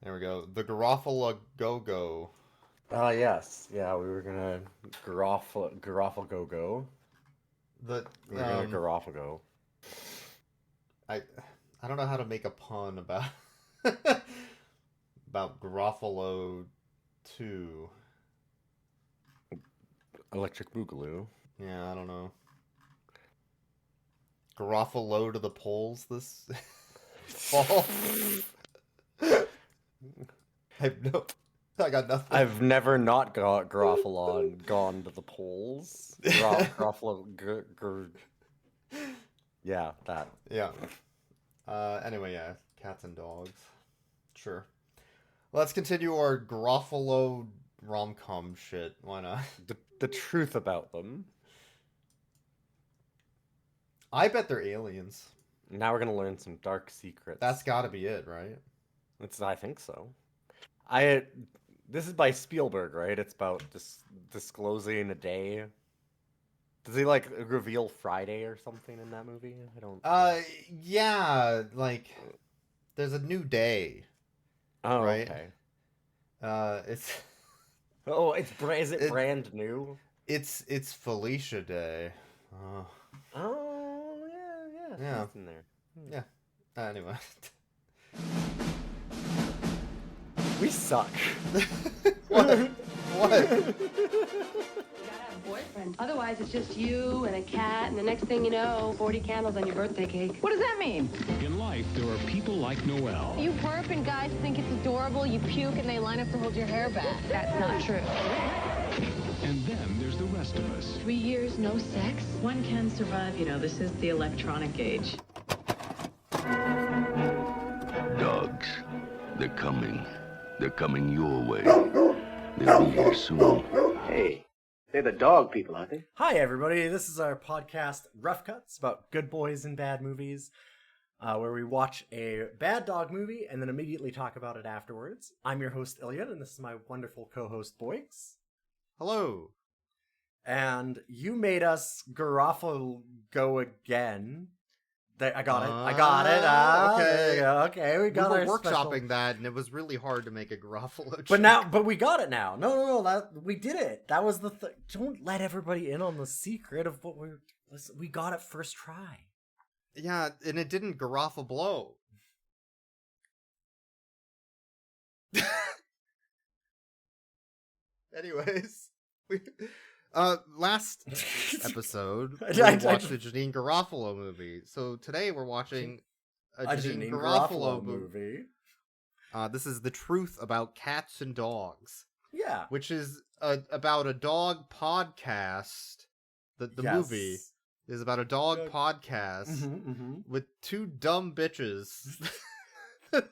There we go. The Garofalo-go-go. Yes. Yeah, we were gonna Garofalo-go-go. The We were gonna Garofalo-go. I I don't know how to make a pun about about Garofalo 2. Electric Boogaloo. Yeah, I don't know. Garofalo to the polls this fall. I got nothing. I've never not got Garofalo and gone to the polls. Garofalo. Yeah, that. Yeah. Anyway, yeah, cats and dogs. Sure. Let's continue our Garofalo rom-com shit. Why not? The truth about them. I bet they're aliens. Now we're gonna learn some dark secrets. That's got to be it, right? I think so. This is by Spielberg, right? It's about disclosing a day. Does he like reveal Friday or something in that movie? I don't. Yeah, like there's a new day. Oh, right? Okay. It's. Oh, is it brand new? It's Felicia Day. Oh yeah. That's in there. Yeah. Anyway. We suck. What? What? Boyfriend. Otherwise, it's just you and a cat, and the next thing you know, 40 candles on your birthday cake. What does that mean? In life, there are people like Noelle. You burp and guys think it's adorable, you puke and they line up to hold your hair back. That's not true. And then there's the rest of us. 3 years, no sex? One can survive, this is the electronic age. Dogs. They're coming. They're coming your way. They'll be here soon. Hey, they're the dog people, aren't they? Hi, everybody. This is our podcast, Rough Cuts, about good boys and bad movies, where we watch a bad dog movie and then immediately talk about it afterwards. I'm your host, Iliad, and this is my wonderful co-host, Boix. Hello. And you made us Garofalo go again. I got it. Okay. We got we were our workshopping special... that, and it was really hard to make a Garofalo joke. But we got it now. No. We did it. That was the thing. Don't let everybody in on the secret of what we got it first try. Yeah, and it didn't Garofalo blow. Anyways, last episode we watched the Janeane Garfa-go movie. So today we're watching a Janeane Garfa-go movie. This is The Truth About Cats and Dogs. Yeah, which is about a dog podcast. The movie is about a dog podcast with two dumb bitches that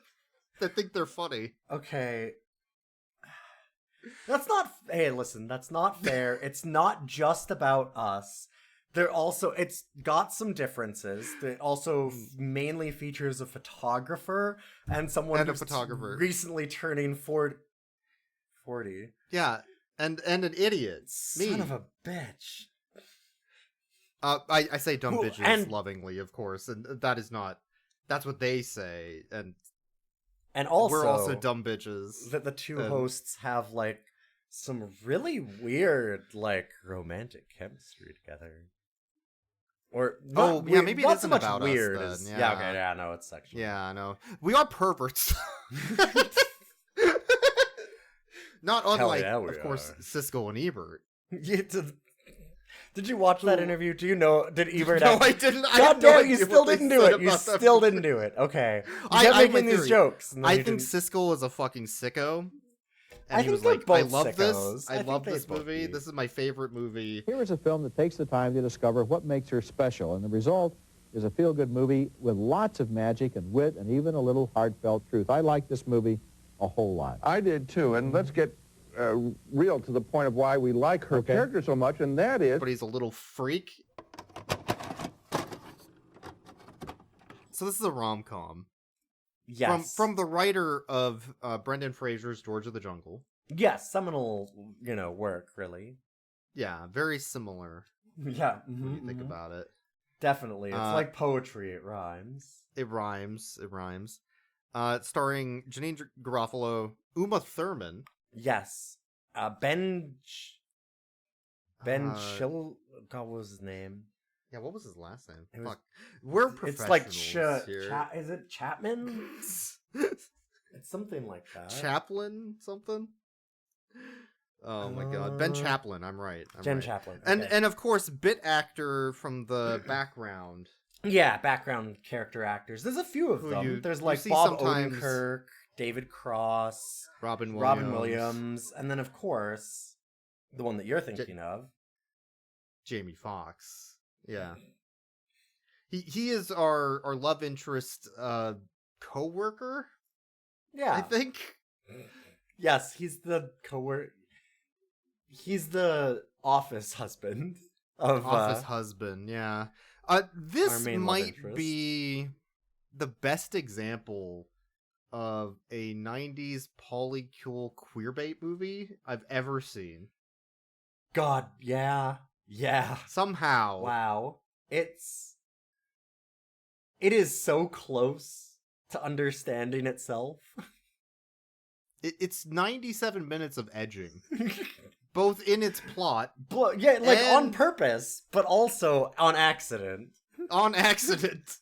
think they're funny. Okay. That's not... Hey, listen, that's not fair. It's not just about us. It's got some differences. It also mainly features a photographer and someone who's recently turning 40. Yeah, and an idiot. Son of a bitch. I say dumb bitches lovingly, of course, and that is not... That's what they say, and also, we're also dumb bitches. That the two hosts have, like, some really weird, like, romantic chemistry together. Or not weird, maybe not it isn't so much about weird us, as... then. Yeah, okay, yeah, no, it's sexual. Yeah, I know. We are perverts. Not unlike, of course, Siskel and Ebert. Did you watch that interview? Do you know? Did Ebert? No, I didn't. God damn it! You still didn't do it. You still didn't do it. Okay. You kept making these jokes. I think Siskel is a fucking sicko. And he was like, I love this. I love this movie. This is my favorite movie. Here is a film that takes the time to discover what makes her special, and the result is a feel-good movie with lots of magic and wit and even a little heartfelt truth. I like this movie a whole lot. I did too, and let's get real to the point of why we like her character so much, and that is... But he's a little freak. So this is a rom-com. Yes. From the writer of Brendan Fraser's George of the Jungle. Yes, seminal, work, really. Yeah, very similar. Yeah. When you think about it. Definitely. It's like poetry. It rhymes. It rhymes. starring Janeane Garofalo, Uma Thurman. Yes. Ben Chill. God, what was his name? Yeah, what was his last name? Fuck. We're professionals here. Is it Chapman? It's something like that. Chaplin something? Oh my god. Ben Chaplin, I'm right. Chaplin. Okay. And of course, bit actor from the background. Yeah, background character actors. There's a few of them. There's like Bob Odenkirk, David Cross, Robin Williams, and then of course, the one that you're thinking of, Jamie Foxx. Yeah. He is our love interest co-worker. Yeah. I think. Yes, he's the co-worker. He's the office husband of office husband, yeah. This might be the best example of a 90s polycule queerbait movie I've ever seen. God, yeah. Yeah. Somehow. Wow. It is so close to understanding itself. It's 97 minutes of edging. Both in its plot. Yeah, like on purpose, but also on accident. On accident.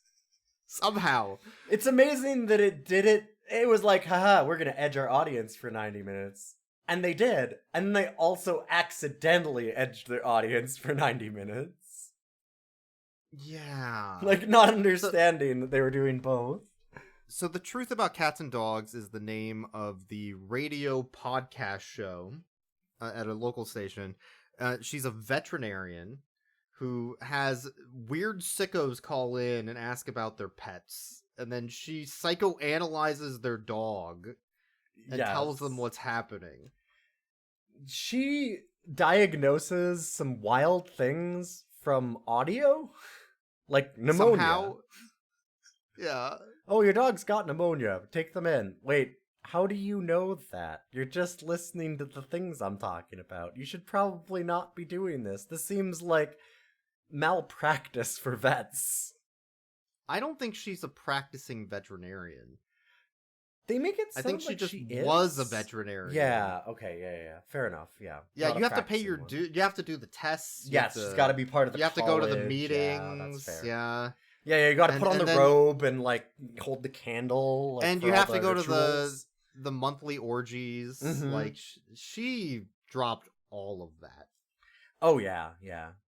Somehow. It's amazing that it did it. It was like, haha, we're going to edge our audience for 90 minutes. And they did. And they also accidentally edged their audience for 90 minutes. Yeah. Like, not understanding that they were doing both. So The Truth About Cats and Dogs is the name of the radio podcast show at a local station. She's a veterinarian who has weird sickos call in and ask about their pets. And then she psychoanalyzes their dog and tells them what's happening. She diagnoses some wild things from audio? Like pneumonia. Somehow. Yeah. Oh, your dog's got pneumonia. Take them in. Wait, how do you know that? You're just listening to the things I'm talking about. You should probably not be doing this. This seems like malpractice for vets. I don't think she's a practicing veterinarian. They make it sound I think she like just she was is. a veterinarian. Yeah, okay, yeah. Fair enough, yeah. Yeah, you have to pay your you have to do the tests. Yes, she's got to be part of the You have to go to the meetings. Yeah, that's fair. Yeah. Yeah, you got to put on the robe and like hold the candle. Like, and you have to go to the monthly orgies. Mm-hmm. Like she dropped all of that. Oh yeah.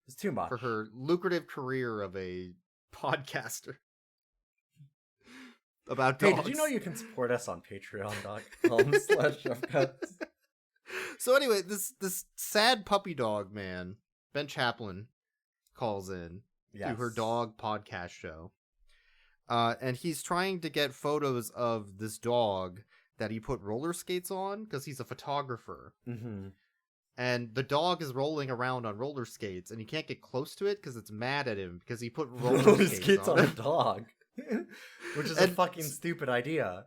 It's too much for her lucrative career of a podcaster about dogs. Hey, did you know you can support us on patreon.com/chefcuts? So anyway, this sad puppy dog man, Ben Chaplin, calls in to her dog podcast show. And he's trying to get photos of this dog that he put roller skates on because he's a photographer. Mm-hmm. And the dog is rolling around on roller skates, and he can't get close to it because it's mad at him because he put roller skates on a dog. Which is a fucking stupid idea.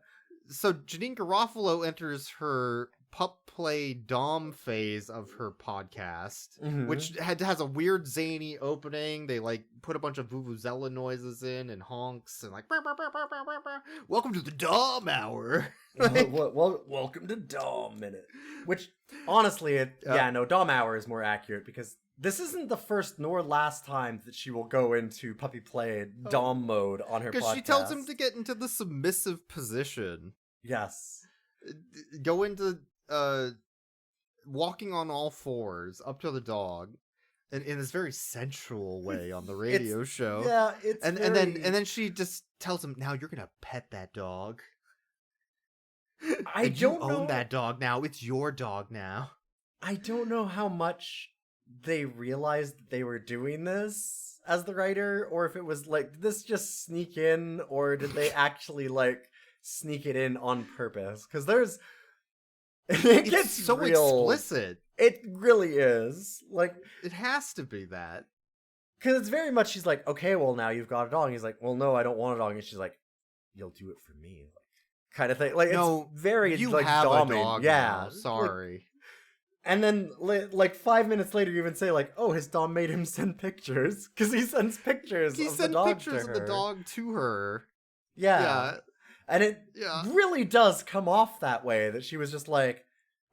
So Janeane Garofalo enters her pup play dom phase of her podcast, which has a weird zany opening. They like put a bunch of vuvuzela noises in and honks and like, burr, burr, burr, burr, burr, burr. Welcome to the Dom Hour. Well, welcome to Dom Minute. Which honestly, Dom Hour is more accurate because this isn't the first nor last time that she will go into puppy play Dom mode on her podcast. Because she tells him to get into the submissive position. Yes. Go into walking on all fours up to the dog in this very sensual way on the radio show. Yeah, it's and then she just tells him, now you're gonna pet that dog. You own that dog now. It's your dog now. I don't know how much they realized that they were doing this as the writer, or if it was like, did this just sneak in, or did they actually like sneak it in on purpose? Because it gets so real explicit. It really is. Like, it has to be that. Because it's very much, she's like, okay, well, now you've got a dog. And he's like, well, no, I don't want a dog. And she's like, you'll do it for me. Like, kind of thing. Like, no, it's very, you like, have dominant. A dog yeah. Now. Sorry. And then, like, 5 minutes later, you even say, like, oh, his dom made him send pictures. Because he sends pictures of the dog to her. He sent pictures of the dog to her. Yeah. And it really does come off that way, that she was just like,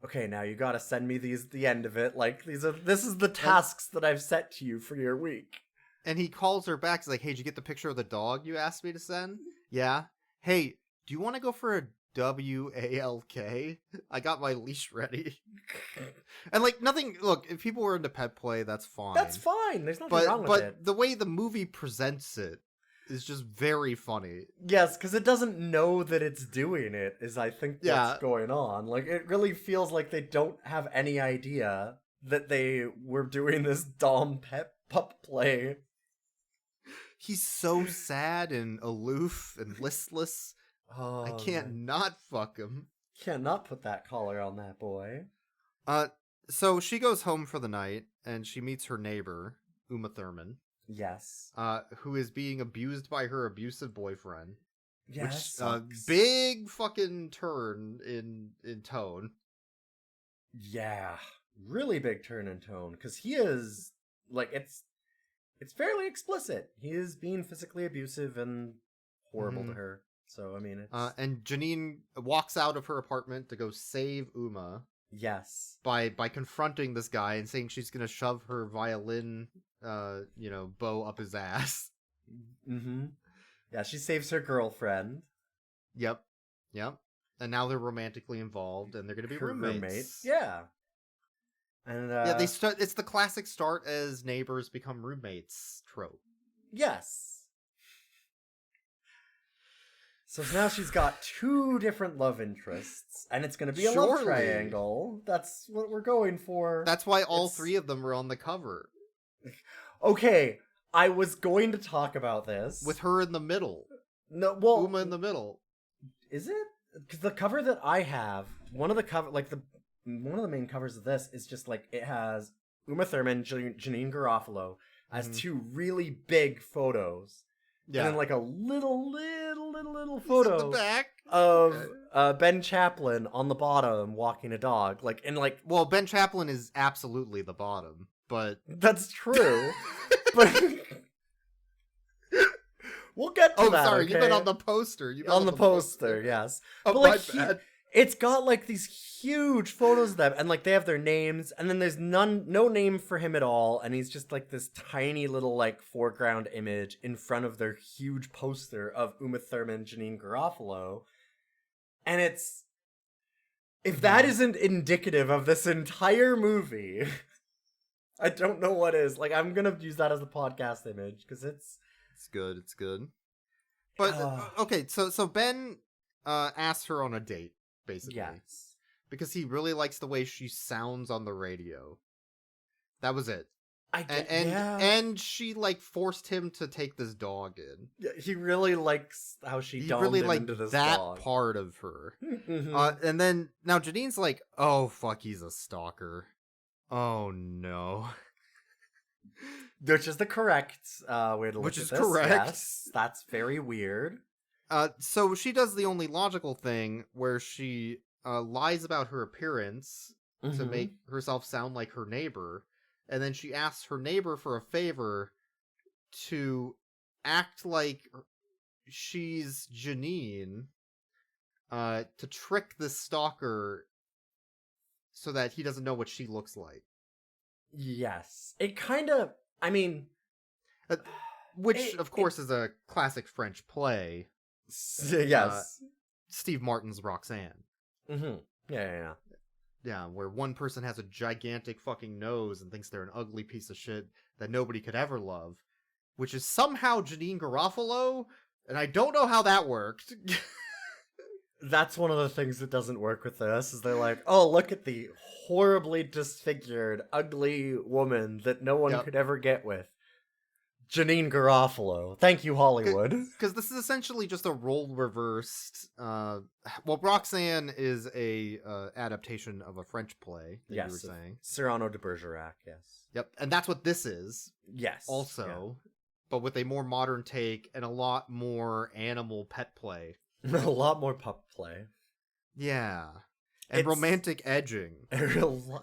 okay, now you gotta send me these at the end of it. Like, this is the tasks that I've set to you for your week. And he calls her back. He's like, hey, did you get the picture of the dog you asked me to send? Yeah. Hey, do you want to go for a WALK? I got my leash ready. And like, nothing, look, if people were into pet play, that's fine. That's fine. There's nothing wrong with it. But the way the movie presents it is just very funny. Yes, because it doesn't know that it's doing it, is I think what's going on. Like, it really feels like they don't have any idea that they were doing this Dom pup play. He's so sad and aloof and listless. Oh, I can't not fuck him. Can't not put that collar on that boy. So she goes home for the night, and she meets her neighbor, Uma Thurman. Yes. Who is being abused by her abusive boyfriend. Yes. Which, big fucking turn in tone. Yeah. Really big turn in tone, because he is, like, it's fairly explicit. He is being physically abusive and horrible to her. So, I mean, it's... and Janeane walks out of her apartment to go save Uma. Yes. By confronting this guy and saying she's gonna shove her violin, bow up his ass. Mm-hmm. Yeah, she saves her girlfriend. Yep. And now they're romantically involved, and they're gonna be roommates. Yeah. And they start. It's the classic start as neighbors become roommates trope. Yes. So now she's got 2 different love interests, and it's going to be a love triangle. That's what we're going for. That's why all 3 of them are on the cover. Okay, I was going to talk about this. With her in the middle. No, well... Uma in the middle. Is it? Because the cover that I have, one of the main covers of this is just, like, it has Uma Thurman, Janeane Garofalo, as 2 really big photos. Yeah. And then, like, a little photo at the back of Ben Chaplin on the bottom walking a dog. Well, Ben Chaplin is absolutely the bottom, but... That's true. But... We'll get to that, sorry, okay? you've been on the poster. On the poster, yes. Oh, but, like, bad. It's got, like, these huge photos of them, and, like, they have their names, and then there's no name for him at all, and he's just, like, this tiny little, like, foreground image in front of their huge poster of Uma Thurman, Janeane Garofalo. And it's... If that isn't indicative of this entire movie, I don't know what is. Like, I'm gonna use that as the podcast image, because it's... It's good. But, okay, so Ben asks her on a date. Basically. Yes. Because he really likes the way she sounds on the radio. That was it. And she, like, forced him to take this dog in. Yeah, he really likes how she domed him into this that dog. part of her. And then, now Janine's like, oh, fuck, he's a stalker. Oh, no. Which is the correct way to look at this. Which is correct. Yes, that's very weird. So she does the only logical thing where she lies about her appearance to make herself sound like her neighbor, and then she asks her neighbor for a favor to act like she's Janeane to trick this stalker so that he doesn't know what she looks like. Yes. It kind of, I mean... which, of course, is a classic French play. Yes. Steve Martin's Roxanne. Mm-hmm. Yeah. Yeah, where one person has a gigantic fucking nose and thinks they're an ugly piece of shit that nobody could ever love, which is somehow Janeane Garofalo, and I don't know how that worked. That's one of the things that doesn't work with this, is they're like, oh, look at the horribly disfigured, ugly woman that no one could ever get with. Janeane Garofalo. Thank you, Hollywood. Because this is essentially just a role reversed. Roxanne is a adaptation of a French play that you were saying. Cyrano de Bergerac, yes. Yep, and that's what this is. Yes. Also, but with a more modern take and a lot more animal pet play. A lot more pup play. Yeah. And romantic edging.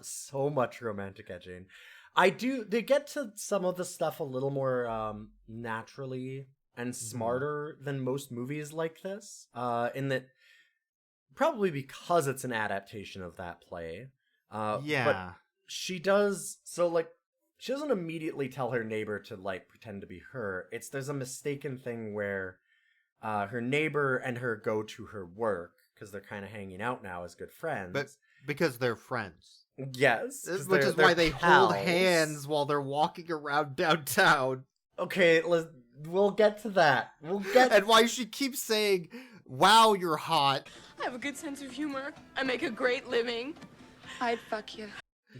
So much romantic edging. They get to some of the stuff a little more naturally and smarter than most movies like this, in that probably because it's an adaptation of that play. But she does, so like, she doesn't immediately tell her neighbor to like pretend to be her. There's a mistaken thing where her neighbor and her go to her work because they're kind of hanging out now as good friends. But because they're friends. Yes. Which is why they hold hands while they're walking around downtown. Okay, we'll get to that. And why she keeps saying, wow, you're hot. I have a good sense of humor. I make a great living. I'd fuck you.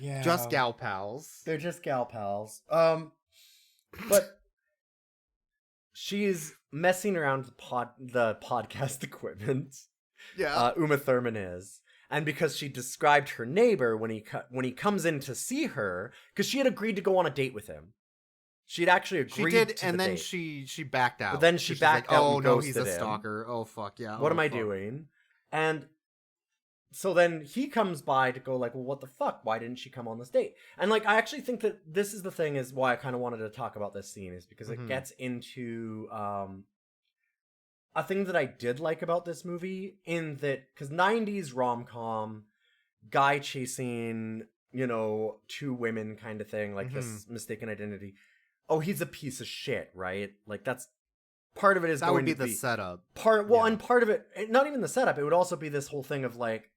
Yeah. Just gal pals. They're just gal pals. But she's messing around with the podcast equipment. Yeah. Uma Thurman is. And because she described her neighbor when he comes in to see her, because she had agreed to go on a date with him. She'd actually agreed to the date. And then she backed out. But then she backed out and ghosted him. Oh, no, he's a stalker. Oh, fuck, yeah. What am I doing? And so then he comes by to go like, well, what the fuck? Why didn't she come on this date? And like, I actually think that this is the thing is why I kind of wanted to talk about this scene is because it gets into a thing that I did like about this movie in that, because 90s rom-com, guy chasing, two women kind of thing, like this mistaken identity. Oh, he's a piece of shit, right? Like that's part of it is that going would be to the setup. And part of it, not even the setup, it would also be this whole thing of like,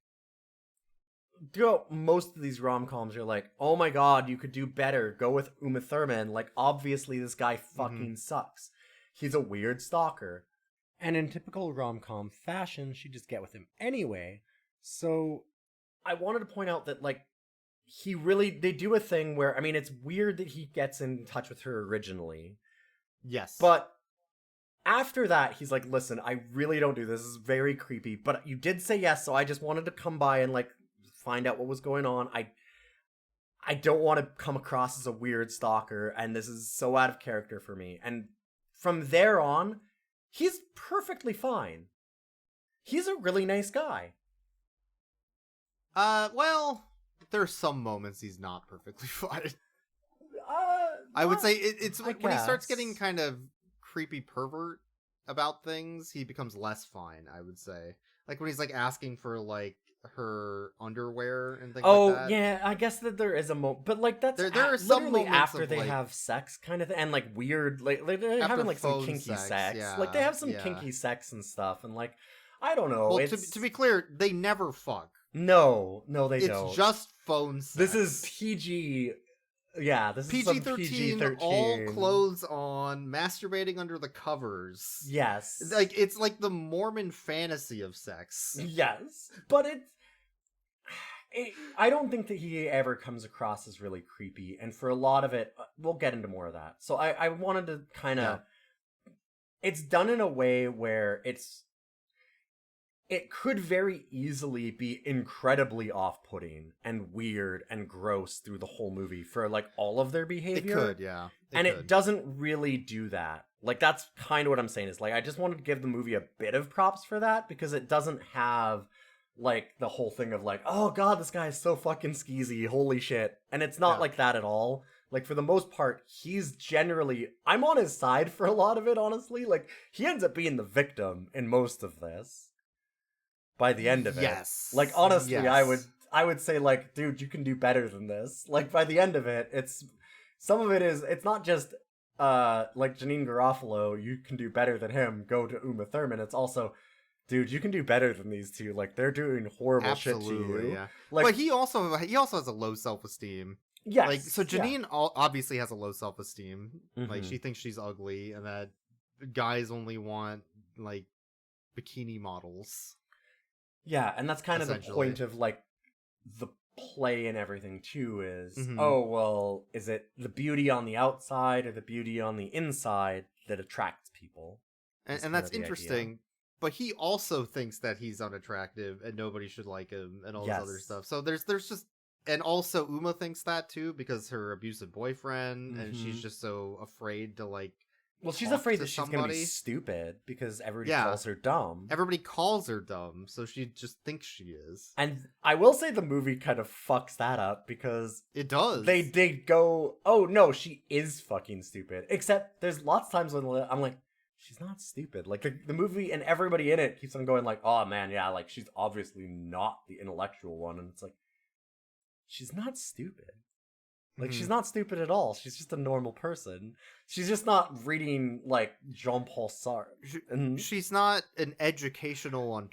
throughout most of these rom-coms, you're like, oh my god, you could do better. Go with Uma Thurman. Like, obviously this guy fucking sucks. He's a weird stalker. And in typical rom-com fashion, she just get with him anyway. So I wanted to point out that, like, they do a thing where, I mean, it's weird that he gets in touch with her originally. Yes. But after that, he's like, listen, I really don't do this. This is very creepy. But you did say yes, so I just wanted to come by and, like, find out what was going on. I don't want to come across as a weird stalker, and this is so out of character for me. And from there on, he's perfectly fine. He's a really nice guy. Well, there's some moments he's not perfectly fine. I would say it's when he starts getting kind of creepy pervert about things, he becomes less fine, I would say. Like when he's like asking for like her underwear and things like that. Oh, yeah, I guess that there is a moment, but like that's there are some literally moments after they like, have sex kind of thing, and like weird, like they're having like some kinky sex. Yeah, like they have some kinky sex and stuff, and like I don't know. Well, to be clear, they never fuck. No, they don't. It's just phone sex. This is PG. Yeah, this is PG-13, all clothes on, masturbating under the covers. Yes. Like, it's like the Mormon fantasy of sex. Yes. But I don't think that he ever comes across as really creepy, and for a lot of it, we'll get into more of that. So I wanted to kind of... Yeah. It's done in a way where it could very easily be incredibly off-putting and weird and gross through the whole movie for, like, all of their behavior. It could, yeah. It doesn't really do that. Like, that's kind of what I'm saying is, like, I just wanted to give the movie a bit of props for that because it doesn't have, like, the whole thing of, like, oh, God, this guy is so fucking skeezy, holy shit. And it's not like that at all. Like, for the most part, he's generally... I'm on his side for a lot of it, honestly. Like, he ends up being the victim in most of this. By the end of it. Yes. Like, honestly, yes. I would say, like, dude, you can do better than this. Like, by the end of it, some of it is, it's not just, like, Janeane Garofalo, you can do better than him, go to Uma Thurman. It's also, dude, you can do better than these two. Like, they're doing horrible shit to you. Yeah. Like, but he also has a low self-esteem. Yes. Like, so Janeane obviously has a low self-esteem. Mm-hmm. Like, she thinks she's ugly, and that guys only want, like, bikini models. Yeah, and that's kind of the point of, like, the play and everything, too, is, oh, well, is it the beauty on the outside or the beauty on the inside that attracts people? And that's interesting, idea. But he also thinks that he's unattractive and nobody should like him and all this other stuff. So there's just... And also, Uma thinks that, too, because her abusive boyfriend, and she's just so afraid to, like... Well, she's afraid that she's going to be stupid because everybody calls her dumb. Everybody calls her dumb, so she just thinks she is. And I will say the movie kind of fucks that up because... It does. They go, oh no, she is fucking stupid. Except there's lots of times when I'm like, she's not stupid. Like, the movie and everybody in it keeps on going like, oh man, yeah, like, she's obviously not the intellectual one. And it's like, she's not stupid. Like, she's not stupid at all. She's just a normal person. She's just not reading, like, Jean-Paul Sartre. She's not an educational on,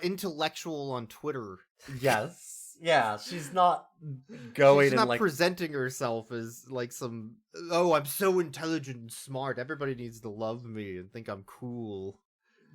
intellectual on Twitter. Yes. Yeah, she's not going she's not and, presenting herself as, like, some, oh, I'm so intelligent and smart. Everybody needs to love me and think I'm cool.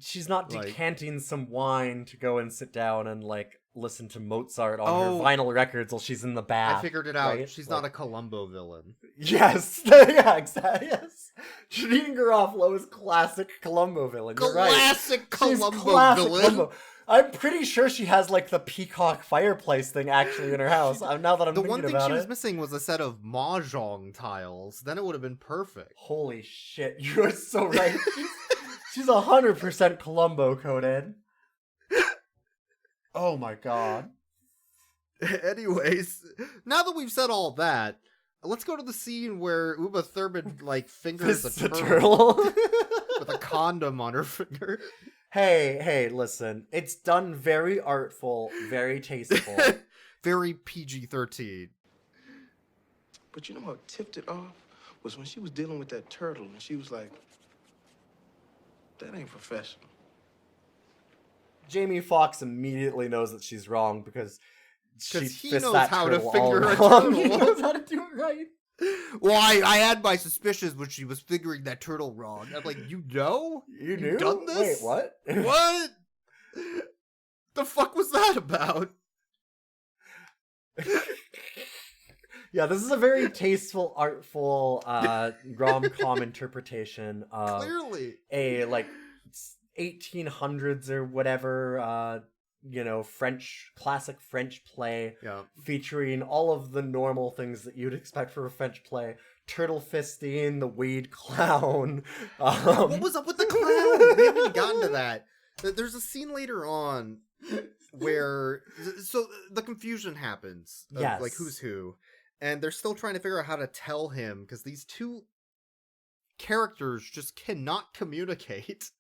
She's not decanting some wine to go and sit down and, like, listen to Mozart on her vinyl records while she's in the bath. I figured it out. Right? She's not a Columbo villain. Yes. Yeah, exactly. Yes. Janeane Garofalo is classic Columbo villain. You're classic right. Columbo villain. Columbo. I'm pretty sure she has, like, the peacock fireplace thing actually in her house. Now that I'm thinking about it. The one thing she was missing was a set of mahjong tiles. Then it would have been perfect. Holy shit. You are so right. She's 100% Columbo coded. Oh my god. Anyways, now that we've said all that, let's go to the scene where Uma Thurman, like, fingers a turtle. With a condom on her finger. Hey, listen. It's done very artful, very tasteful. Very PG-13. But you know what tipped it off? Was when she was dealing with that turtle, and she was like, that ain't professional. Jamie Foxx immediately knows that she's wrong because he knows how to finger a turtle. He knows how to do it right. Well, I had my suspicions when she was figuring that turtle wrong. I'm like, you know? You knew? You've done this? Wait, what? What? The fuck was that about? Yeah, this is a very tasteful, artful rom-com interpretation of clearly a, like, 1800s or whatever, classic French play, featuring all of the normal things that you'd expect for a French play. Turtle fisting, the weed clown. What was up with the clown? We haven't even gotten to that. There's a scene later on where, so the confusion happens of, like, who's who, and they're still trying to figure out how to tell him, because these two characters just cannot communicate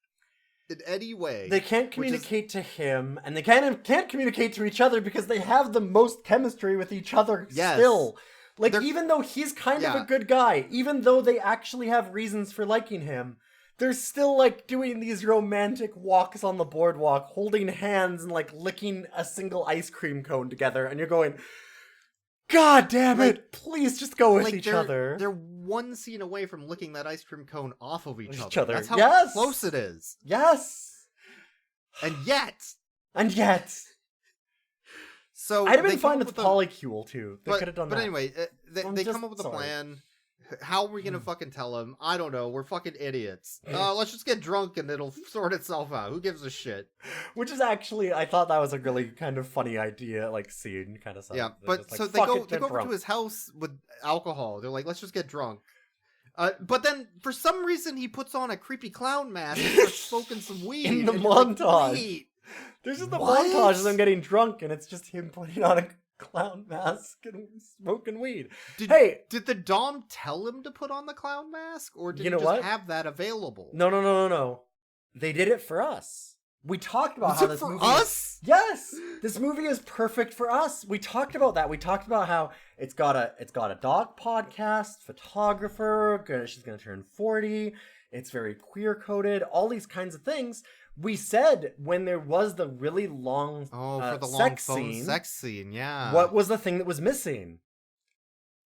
in any way. They can't communicate to him, and they can't communicate to each other because they have the most chemistry with each other still. Like, even though he's kind of a good guy, even though they actually have reasons for liking him, they're still, like, doing these romantic walks on the boardwalk, holding hands and, like, licking a single ice cream cone together, and you're going, God damn it! Please just go with each other. They're one scene away from licking that ice cream cone off of each other. That's how close it is. Yes! And yet! So I'd have been fine with Polycule, too. They could have done that. But anyway, they come up with a plan. How are we gonna fucking tell him? I don't know. We're fucking idiots. Let's just get drunk and it'll sort itself out. Who gives a shit? Which is actually, I thought that was a really kind of funny idea, like, scene kind of stuff. Yeah, but so they go over to his house with alcohol. They're like, let's just get drunk. But then, for some reason, he puts on a creepy clown mask and starts smoking some weed. In the montage. Like, there's just a montage of them getting drunk, and it's just him putting on a clown mask and smoking weed. Did the Dom tell him to put on the clown mask, or did he just have that available? No. They did it for us. We talked about how this movie us? Yes, this movie is perfect for us. We talked about that. We talked about how it's got a dog podcast, photographer. She's gonna turn 40. It's very queer coded. All these kinds of things. We said when there was the really long for the sex long scene, sex scene, yeah. What was the thing that was missing?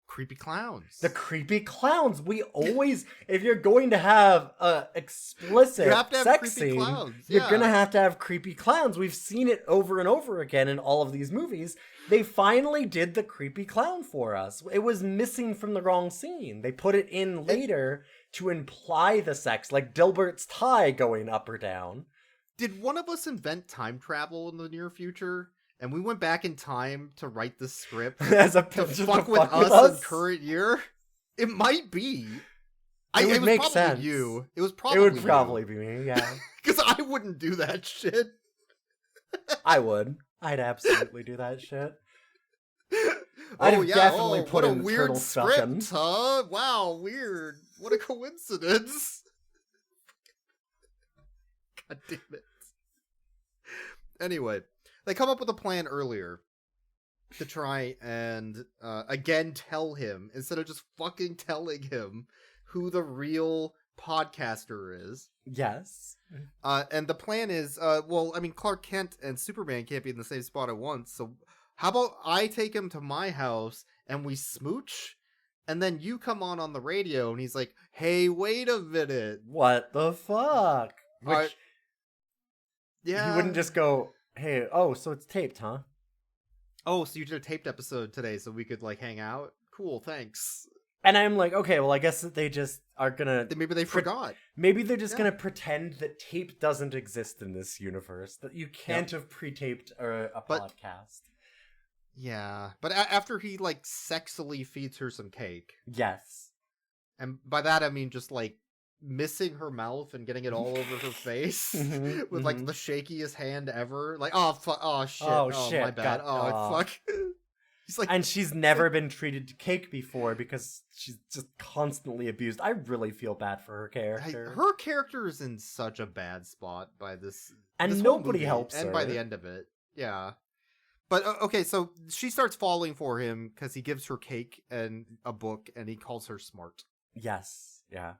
Creepy clowns. The creepy clowns. We always, if you're going to have a explicit sex scene, you're gonna have to have creepy clowns. We've seen it over and over again in all of these movies. They finally did the creepy clown for us. It was missing from the wrong scene. They put it in later to imply the sex, like Dilbert's tie going up or down. Did one of us invent time travel in the near future? And we went back in time to write the script to fuck with us in current year? It might be. It would make sense. You. It would probably be me, yeah. Because I wouldn't do that shit. I would. I'd absolutely do that shit. I'd definitely put in weird turtle stuffing. script, huh? Wow, weird. What a coincidence. God damn it. Anyway, they come up with a plan earlier to try and again tell him, instead of just fucking telling him, who the real podcaster is. Yes. And the plan is, Clark Kent and Superman can't be in the same spot at once, so how about I take him to my house and we smooch, and then you come on the radio, and he's like, hey, wait a minute. What the fuck? Which, yeah. You wouldn't just go, hey, so it's taped, huh? Oh, so you did a taped episode today so we could, hang out? Cool, thanks. And I'm like, okay, well, I guess that they just are gonna... Maybe they forgot. Maybe they're just gonna pretend that tape doesn't exist in this universe, that you can't have pre-taped a podcast. Yeah, but after he, sexily feeds her some cake. Yes. And by that, I mean just, missing her mouth and getting it all over her face with, the shakiest hand ever. Oh, shit. Oh, shit. My bad. Fuck. He's and she's never been treated to cake before because she's just constantly abused. I really feel bad for her character. Her character is in such a bad spot by this. And this nobody movie, helps and her. by the end of it. Yeah. But, okay, so she starts falling for him because he gives her cake and a book and he calls her smart. Yes. Yeah.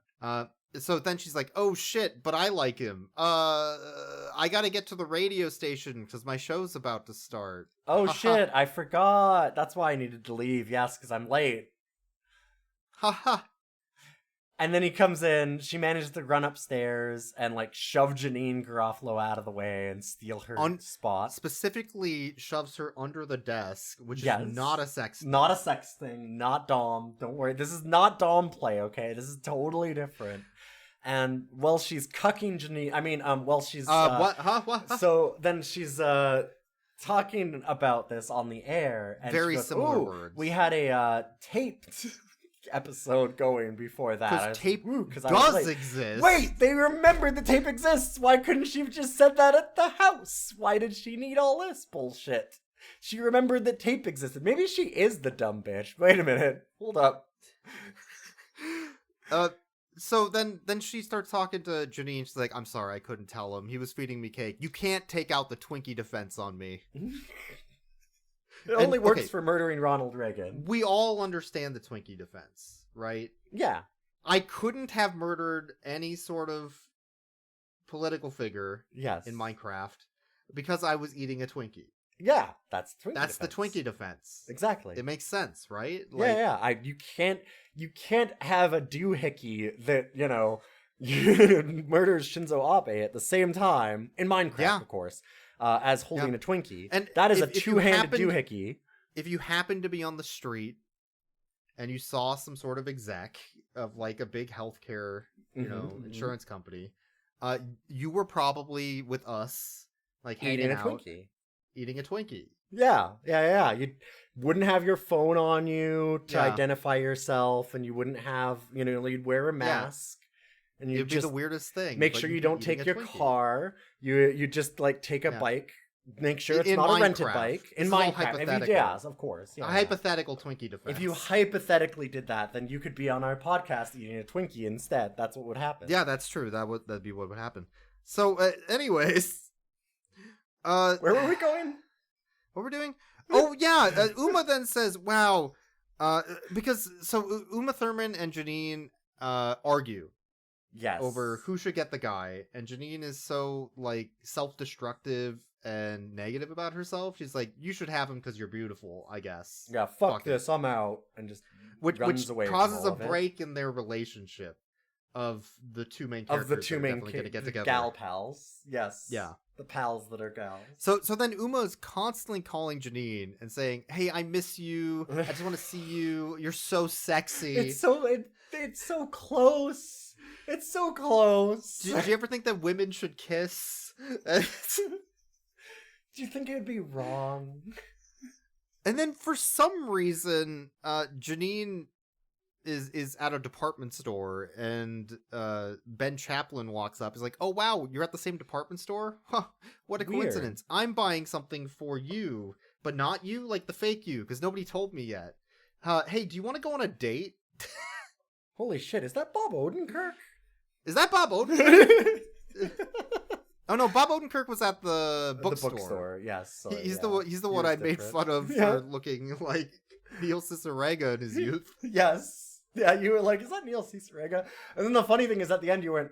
So then she's like, oh shit, but I like him. I gotta get to the radio station because my show's about to start. Oh shit, I forgot. That's why I needed to leave. Yes, because I'm late. Haha. And then he comes in, she manages to run upstairs and shove Janeane Garfa-go out of the way and steal her spot. Specifically shoves her under the desk, which is not a sex thing. Not a sex thing, not Dom. Don't worry, this is not Dom play, okay? This is totally different. And while she's cucking Janeane, she's... what? Huh? What? So then she's talking about this on the air. And very she goes, similar words. We had a taped episode going before that. Because tape does exist. Wait, they remembered the tape exists. Why couldn't she have just said that at the house? Why did she need all this bullshit? She remembered that tape existed. Maybe she is the dumb bitch. Wait a minute. Hold up. So then she starts talking to Janeane. She's like, I'm sorry, I couldn't tell him. He was feeding me cake. You can't take out the Twinkie defense on me. It only works for murdering Ronald Reagan. We all understand the Twinkie defense, right? Yeah. I couldn't have murdered any sort of political figure in Minecraft because I was eating a Twinkie. Yeah, that's the Twinkie defense. Exactly. It makes sense, right? Yeah. You can't have a doohickey that, murders Shinzo Abe at the same time in Minecraft, of course, as holding a Twinkie. And that is a two-handed doohickey. If you happen to be on the street and you saw some sort of exec of a big healthcare, insurance company, you were probably with us, hanging out. Eating a Twinkie. Yeah. You wouldn't have your phone on you to identify yourself, and you wouldn't have, you'd wear a mask. And it'd be the weirdest thing. Make sure you don't take your car. You just take a bike. Make sure it's not a rented bike. In Minecraft. Yes, of course. A hypothetical Twinkie defense. If you hypothetically did that, then you could be on our podcast eating a Twinkie instead. That's what would happen. Yeah, that's true. That'd be what would happen. So, anyways... where were we going? What we're doing? Oh, yeah. Uma then says, wow. Because Uma Thurman and Janeane argue. Yes. Over who should get the guy. And Janeane is so, self-destructive and negative about herself. She's like, you should have him because you're beautiful, I guess. Yeah, fuck this. I'm out. And just runs away. Which causes a break in their relationship of the two main characters. Of the two main gonna get together. Gal pals. Yes. Yeah. The pals that are gals. So then Uma is constantly calling Janeane and saying, hey, I miss you. I just want to see you. You're so sexy. It's so close. It's so close. Do you ever think that women should kiss? Do you think it would be wrong? And then for some reason, Janeane is at a department store, and Ben Chaplin walks up. He's like, oh wow, you're at the same department store? Huh, what a coincidence. I'm buying something for you but not you, like the fake you, because nobody told me yet. Hey, do you want to go on a date? Holy shit, is that Bob Odenkirk? Is that Bob Odenkirk? Oh no, Bob Odenkirk was at the bookstore. The bookstore, yes. Sorry, he's the one I made fun of for looking like Neil Cicerega in his youth. Yes. Yeah, you were like, is that Neil Cicerega? And then the funny thing is at the end you went,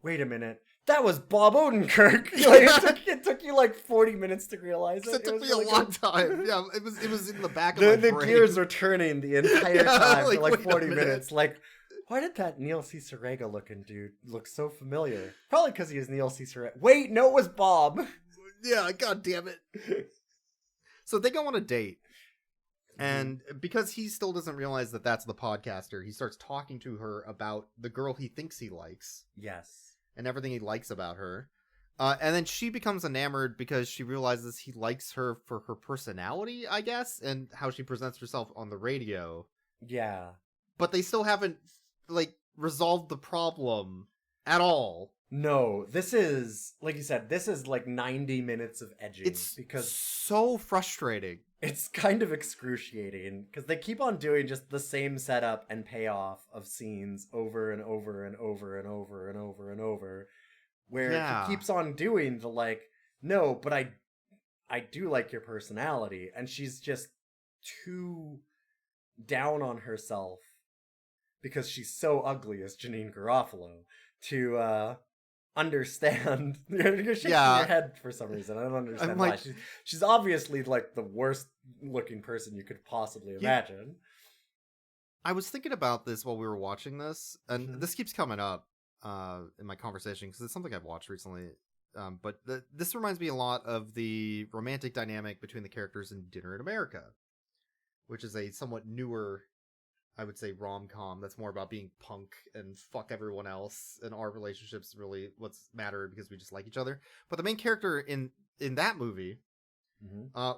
wait a minute, that was Bob Odenkirk. Like, it took you like 40 minutes to realize it. It took me a long time. Yeah, it was in the back of my brain. The gears were turning the entire time for like 40 minutes. Like, why did that Neil Cicerega looking dude look so familiar? Probably because he was Neil Cicerega. Wait, no, it was Bob. Yeah, god damn it. So they go on a date. And because he still doesn't realize that that's the podcaster, he starts talking to her about the girl he thinks he likes. Yes. And everything he likes about her. And then she becomes enamored because she realizes he likes her for her personality, I guess, and how she presents herself on the radio. Yeah. But they still haven't, like, resolved the problem at all. No, this is, like you said, this is like 90 minutes of edging. It's because so frustrating. It's kind of excruciating because they keep on doing just the same setup and payoff of scenes over and over and over and over and over and over, where he keeps on doing the like, no, but I do like your personality, and she's just too down on herself because she's so ugly as Janeane Garofalo to understand. You're shaking your head for some reason. I don't understand why. She's obviously like the worst looking person you could possibly imagine. I was thinking about this while we were watching this, and this keeps coming up in my conversation because it's something I've watched recently. But this reminds me a lot of the romantic dynamic between the characters in Dinner in America, which is a somewhat newer, I would say, rom-com that's more about being punk and fuck everyone else, and our relationships really what's mattered because we just like each other. But the main character in that movie,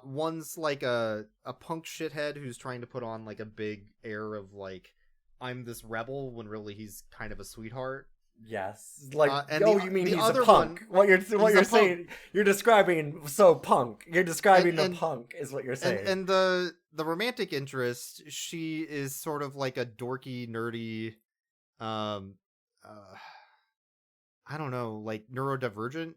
one's like a punk shithead who's trying to put on like a big air of like, I'm this rebel, when really he's kind of a sweetheart. Yes, like you mean he's other a punk? What you're saying? Punk. You're describing punk. You're describing the punk is what you're saying. And the romantic interest, she is sort of like a dorky, nerdy, I don't know, like neurodivergent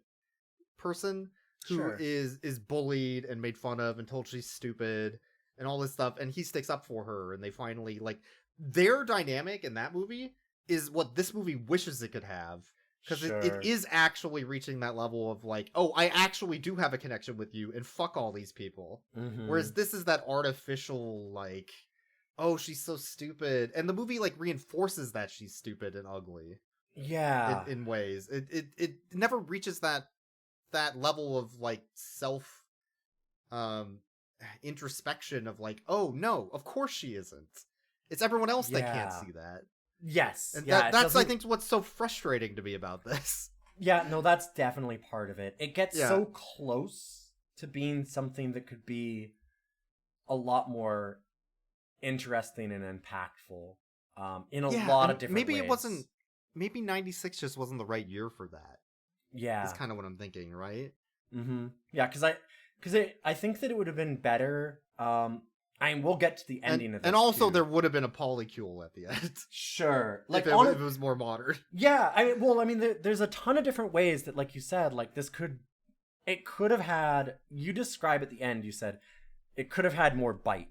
person who is bullied and made fun of and told she's stupid and all this stuff, and he sticks up for her, and they finally like their dynamic in that movie is what this movie wishes it could have, because it is actually reaching that level of like, oh, I actually do have a connection with you, and fuck all these people. Whereas this is that artificial like, oh, she's so stupid, and the movie like reinforces that she's stupid and ugly. Yeah, in ways it never reaches that level of like self introspection of like, oh no, of course she isn't. It's everyone else that can't see that. Yes. And that's I think what's so frustrating to me about this. Yeah, no, that's definitely part of it. It gets so close to being something that could be a lot more interesting and impactful in a lot of different ways. Maybe 96 just wasn't the right year for that. Yeah. That's kind of what I'm thinking, right? Yeah, because I think that it would have been better. We'll get to the ending of this. And also, there would have been a polycule at the end. Sure. Like, if it was more modern. Yeah, there's a ton of different ways that, like you said, like, it could have had, you describe at the end, you said, it could have had more bite.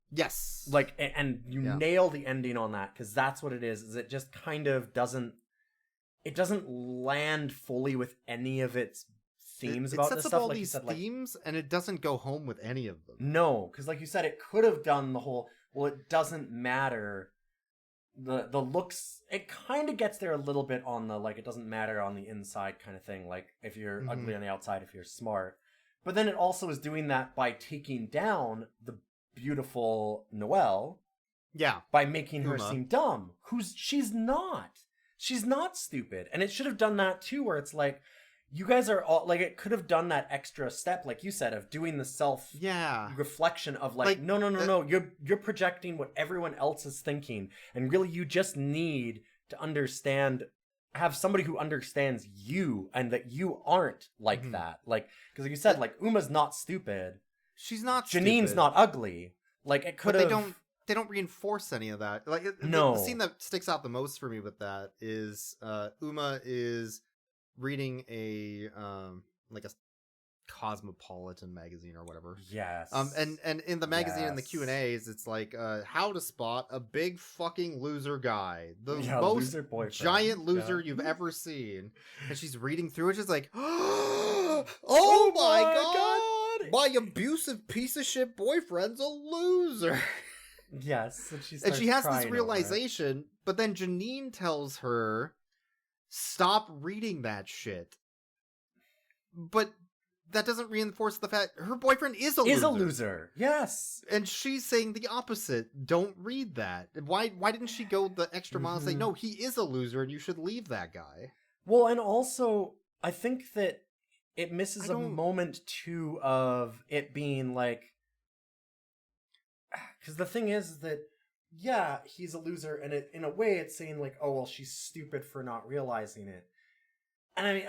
Yes. Like, and you nail the ending on that, because that's what it is it just kind of doesn't land fully with any of its themes about this stuff. It sets up all these themes, and it doesn't go home with any of them. No, because like you said, it could have done the whole, well, it doesn't matter. The looks, it kind of gets there a little bit on the, like, it doesn't matter on the inside kind of thing. Like, if you're ugly on the outside, if you're smart. But then it also is doing that by taking down the beautiful Noelle. Yeah. By making her seem dumb. She's not. She's not stupid. And it should have done that too, where it's like, you guys are all, like, it could have done that extra step, like you said, of doing the self reflection of like no, you're projecting what everyone else is thinking, and really you just need to have somebody who understands you, and that you aren't like that, like, because like you said, like, Uma's not stupid, She's not Janine's stupid. not ugly. Like, it could have... They don't reinforce any of that. Like, no. The scene that sticks out the most for me with that is Uma is reading a like a Cosmopolitan magazine or whatever. Yes. And in the magazine in the Q&As, it's like how to spot a big fucking loser guy, the most giant loser you've ever seen. And she's reading through it, she's like, oh my god, my abusive piece of shit boyfriend's a loser. Yes, and she has this realization, but then Janine tells her, stop reading that shit. But that doesn't reinforce the fact her boyfriend is a loser. Yes. And she's saying the opposite. Don't read that. Why didn't she go the extra mile and say, no, he is a loser and you should leave that guy? Well, and also, I think that it misses a moment, too, of it being like... Because the thing is that, yeah, he's a loser, and in a way it's saying, like, oh, well, she's stupid for not realizing it. And I mean,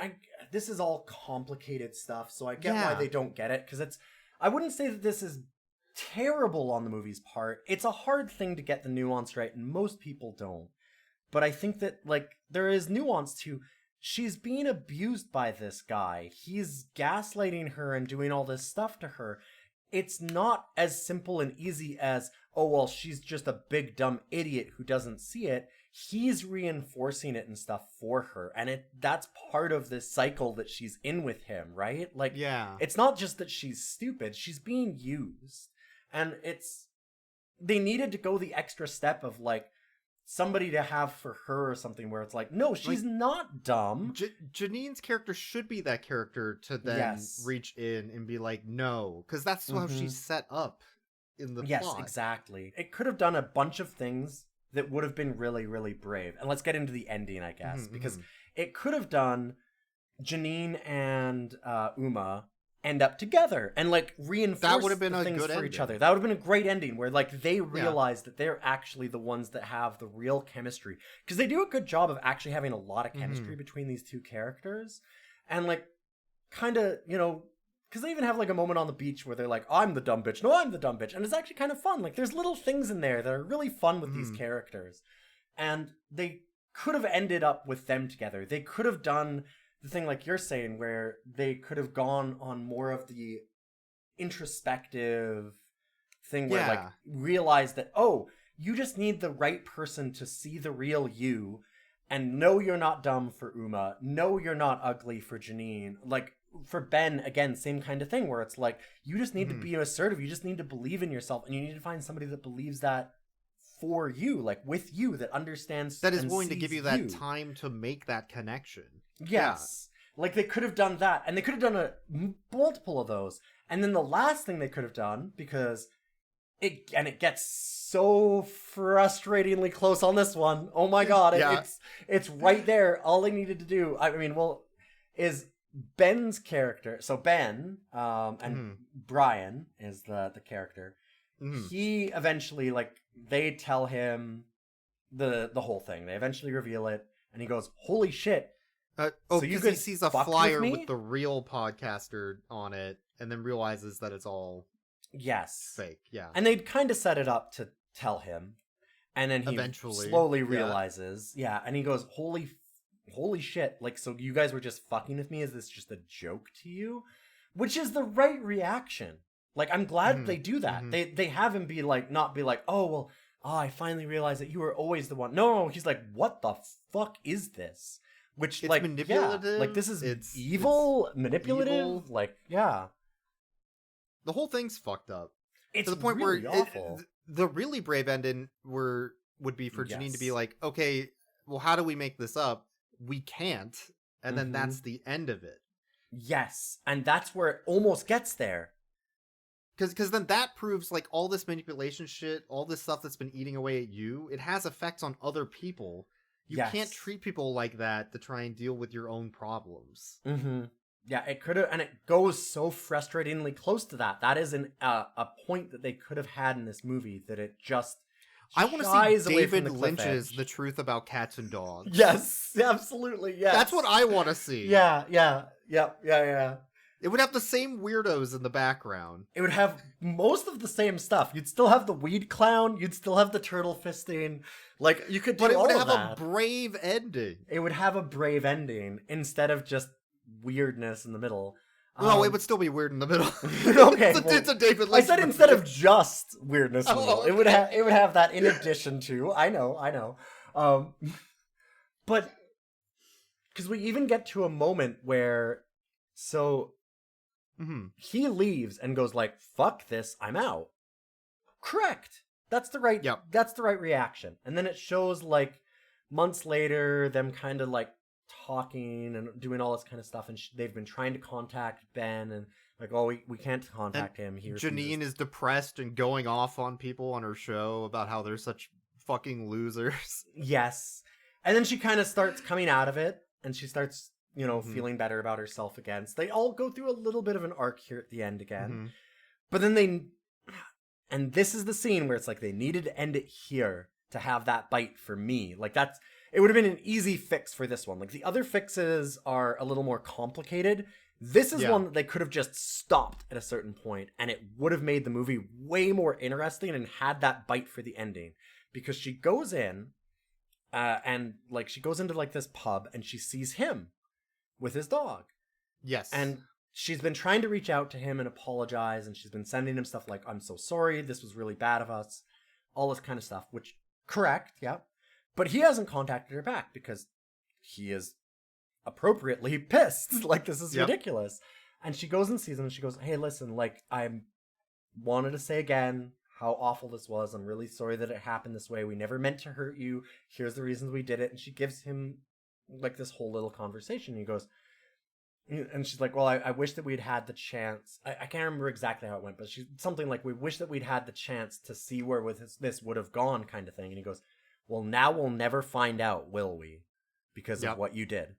this is all complicated stuff, so I get why they don't get it, because it's... I wouldn't say that this is terrible on the movie's part. It's a hard thing to get the nuance right, and most people don't. But I think that, like, there is nuance to... She's being abused by this guy. He's gaslighting her and doing all this stuff to her. It's not as simple and easy as, oh, well, she's just a big dumb idiot who doesn't see it. He's reinforcing it and stuff for her. And that's part of this cycle that she's in with him, right? Like, it's not just that she's stupid. She's being used. And they needed to go the extra step of, like, somebody to have for her or something where it's like, no, she's not dumb. Janine's character should be that character to then reach in and be like, no, because that's how she's set up in the plot. Yes, exactly. It could have done a bunch of things that would have been really, really brave. And let's get into the ending, I guess, because it could have done Janine and Uma end up together and like reinforce that would have been the a things good for ending. each other. That would have been a great ending where like they realize that they're actually the ones that have the real chemistry, because they do a good job of actually having a lot of chemistry between these two characters. And like kind of, you know, because they even have like a moment on the beach where they're like, I'm the dumb bitch, no, I'm the dumb bitch, and it's actually kind of fun. Like there's little things in there that are really fun with these characters, and they could have ended up with them together. They could have done the thing like you're saying where they could have gone on more of the introspective thing where like realize that, oh, you just need the right person to see the real you, and no, you're not dumb for Uma, no, you're not ugly for Janine. Like for Ben, again, same kind of thing where it's like, you just need to be assertive, you just need to believe in yourself, and you need to find somebody that believes that for you, like with you, that understands, that is willing to give you that time to make that connection. Yes. Like they could have done that, and they could have done a multiple of those. And then the last thing they could have done, because it gets so frustratingly close on this one. Oh my god, it's right there. All they needed to do, I mean, well, is Ben's character. So Ben, and Brian is the character. He eventually, like, they tell him the whole thing. They eventually reveal it, and he goes, "Holy shit!" So he sees a flyer with the real podcaster on it, and then realizes that it's all fake. Yeah, and they'd kind of set it up to tell him, and then he eventually slowly realizes, and he goes, "Holy shit!" Like, so you guys were just fucking with me? Is this just a joke to you? Which is the right reaction. Like, I'm glad they do that. They have him be like, not be like, oh, well, I finally realized that you were always the one. No, he's like, what the fuck is this? Which, it's like, manipulative. Like, this is evil, manipulative. Evil. Like, the whole thing's fucked up. It's to the point really where awful. The really brave ending would be for Janine to be like, okay, well, how do we make this up? We can't. And then that's the end of it. Yes. And that's where it almost gets there. Because then that proves, like, all this manipulation shit, all this stuff that's been eating away at you, it has effects on other people. You can't treat people like that to try and deal with your own problems. Yeah, it could have, and it goes so frustratingly close to that. That is a point that they could have had in this movie that it just I want to see David Lynch's The Truth About Cats and Dogs. Yes, absolutely, yes. That's what I want to see. Yeah. It would have the same weirdos in the background. It would have most of the same stuff. You'd still have the weed clown. You'd still have the turtle fisting. Like, you could do all of that. But it would have a brave ending. It would have a brave ending instead of just weirdness in the middle. No, it would still be weird in the middle. Okay, it's a David Lynch. I said instead of just weirdness in the middle. Okay. It would have that in addition to. I know. But because we even get to a moment where he leaves and goes like, "Fuck this, I'm out." Correct. That's the right. Yep. That's the right reaction. And then it shows like months later them kind of like talking and doing all this kind of stuff, and they've been trying to contact Ben, and like, oh, we can't contact him. He Janeane is depressed and going off on people on her show about how they're such fucking losers. Yes. And then she kind of starts coming out of it, and she starts, feeling better about herself again. So they all go through a little bit of an arc here at the end again. But then and this is the scene where it's like they needed to end it here to have that bite for me. Like it would have been an easy fix for this one. Like the other fixes are a little more complicated. This is one that they could have just stopped at a certain point, and it would have made the movie way more interesting and had that bite for the ending. Because she goes in, and like she goes into like this pub, and she sees him with his dog. Yes. And she's been trying to reach out to him and apologize, and she's been sending him stuff like, "I'm so sorry, this was really bad of us," all this kind of stuff, which, correct, yeah. But he hasn't contacted her back because he is appropriately pissed. Like, this is ridiculous. And she goes and sees him, and she goes, "Hey, listen, like, I wanted to say again how awful this was. I'm really sorry that it happened this way. We never meant to hurt you. Here's the reasons we did it." And she gives him, like, this whole little conversation. He goes, and she's like, "Well, I wish that we'd had the chance." I can't remember exactly how it went, but she's something like, "We wish that we'd had the chance to see where this would have gone," kind of thing. And he goes, "Well, now we'll never find out, will we? Because of what you did."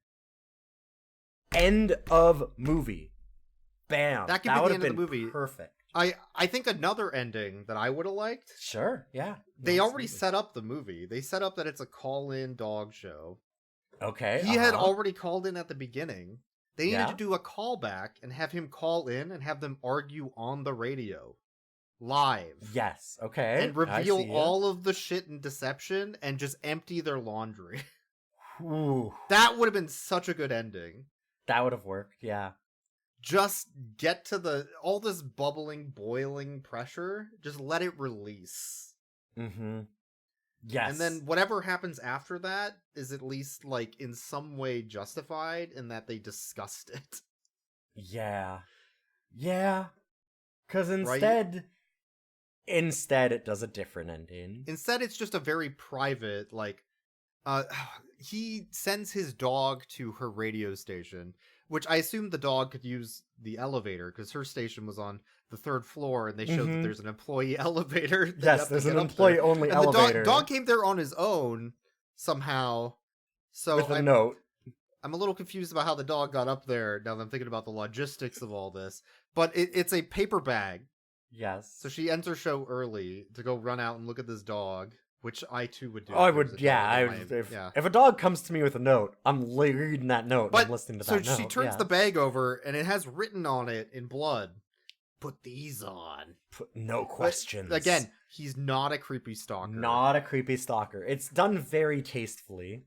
End of movie. Bam. That could be the end of the movie. Perfect. I think another ending that I would have liked. Sure, yeah. They already set up the movie. They set up that it's a call-in dog show. Okay. He had already called in at the beginning. They needed to do a callback and have him call in and have them argue on the radio. Live. Yes, okay. And reveal all of the shit and deception and just empty their laundry. Ooh. That would have been such a good ending. That would have worked, yeah. Just get to all this bubbling, boiling pressure, just let it release. Mm-hmm. Yes. And then whatever happens after that is at least, like, in some way justified in that they discussed it. Yeah. Yeah. Because instead it does a different ending. Instead, it's just a very private, like, he sends his dog to her radio station, which I assume the dog could use the elevator because her station was on the 3rd floor, and they showed that there's an employee elevator. Yes, there's an employee-only elevator. The dog came there on his own somehow. So with a note. I'm a little confused about how the dog got up there now that I'm thinking about the logistics of all this. But it's a paper bag. Yes. So she ends her show early to go run out and look at this dog, which I too would do. Oh, I would, if a dog comes to me with a note, I'm reading that note and I'm listening to that note. So she turns the bag over, and it has written on it in blood, "Put these on." No questions. But again, he's not a creepy stalker. Not a creepy stalker. It's done very tastefully.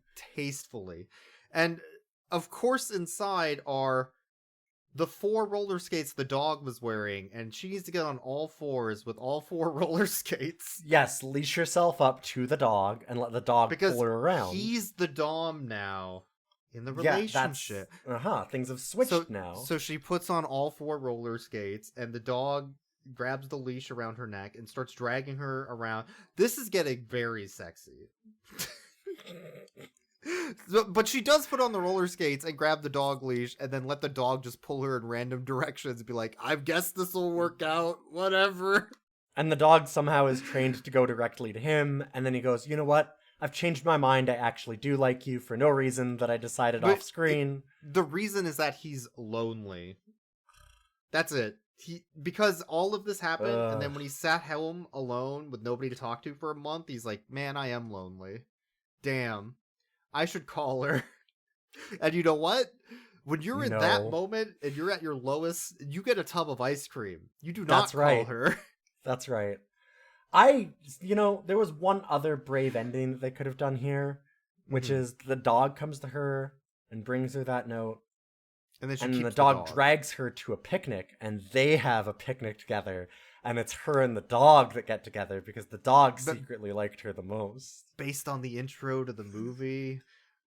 And, of course, inside are the 4 roller skates the dog was wearing, and she needs to get on all 4s with all 4 roller skates. Yes, leash yourself up to the dog and let the dog pull her around. He's the dom now in the relationship. Things have switched now. So she puts on all 4 roller skates, and the dog grabs the leash around her neck and starts dragging her around. This is getting very sexy. But she does put on the roller skates and grab the dog leash and then let the dog just pull her in random directions and be like, "I guess this will work out, whatever." And the dog somehow is trained to go directly to him, and then he goes, "You know what? I've changed my mind. I actually do like you for no reason that I decided off screen." The reason is that he's lonely. That's it. Because all of this happened, and then when he sat home alone with nobody to talk to for a month, he's like, "Man, I am lonely. Damn. I should call her." And you know what? When you're in that moment and you're at your lowest, you get a tub of ice cream. You do not That's right. call her. That's right. There was one other brave ending that they could have done here, which is the dog comes to her and brings her that note. And then the dog drags her to a picnic, and they have a picnic together. And it's her and the dog that get together because the dog secretly liked her the most. Based on the intro to the movie,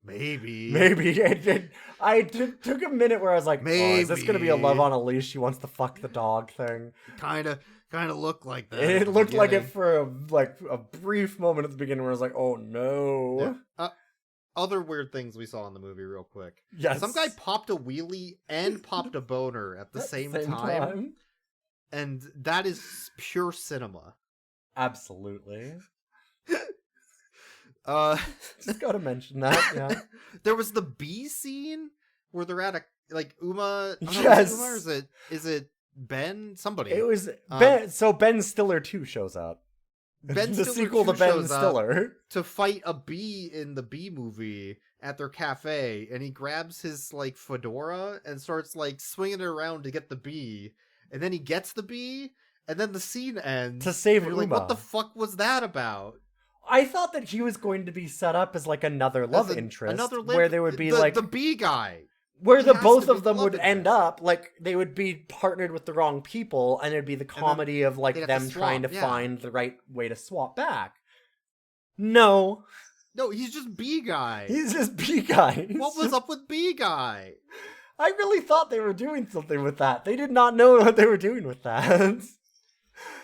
maybe. I took a minute where I was like, maybe. Oh, is this going to be a love on a leash? She wants to fuck the dog thing. Kind of looked like that. It looked like it for a brief moment at the beginning where I was like, oh no. Yeah. Other weird things we saw in the movie real quick. Yes. Some guy popped a wheelie and popped a boner at the same time. And that is pure cinema. Absolutely. Just gotta mention that, yeah. There was the bee scene where they're at Uma. Yes. Uma, or is it Ben? Somebody. It was Ben. So Ben Stiller 2 shows up. Ben the Stiller sequel to Ben Stiller to fight a bee in the Bee Movie at their cafe, and he grabs his fedora and starts swinging it around to get the bee, and then he gets the bee, and then the scene ends to save Uma. What the fuck was that about? I thought that he was going to be set up as another love interest, where there would be the bee guy. Where the both of them would end up, they would be partnered with the wrong people, and it'd be the comedy of them trying to find the right way to swap back. No, he's just bee guy. He's just bee guy. What was up with bee guy? I really thought they were doing something with that. They did not know what they were doing with that.